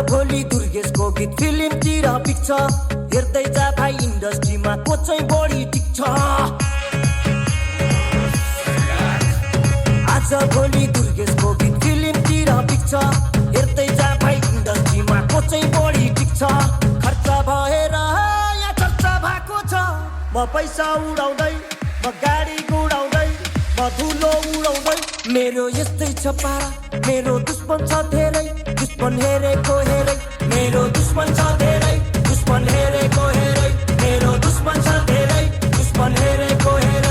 भोलि दुर्गेशको गीत फिल्मतिर बिक्छ हेर्दै जा भाइ इन्डस्ट्रीमा को चाहिँ बढी टिक्छ आज भोलि दुर्गेशको गीत फिल्मतिर बिक्छ हेर्दै जा भाइ इन्डस्ट्रीमा को चाहिँ बढी टिक्छ खर्च भएर या चर्चा भएको छ म पैसा उडाउँदै म गाडी गुडाउँदै म धुलो उडाउँदै मेरो यस्तै छ पारा मेरो दुश्मन छ धेरै दुश्मन हेरेको हेरै मेरो दुश्मन छ धेरै दुश्मन हेरेको हेरै मेरो दुश्मन छ धेरै दुश्मन हेरेको हेरै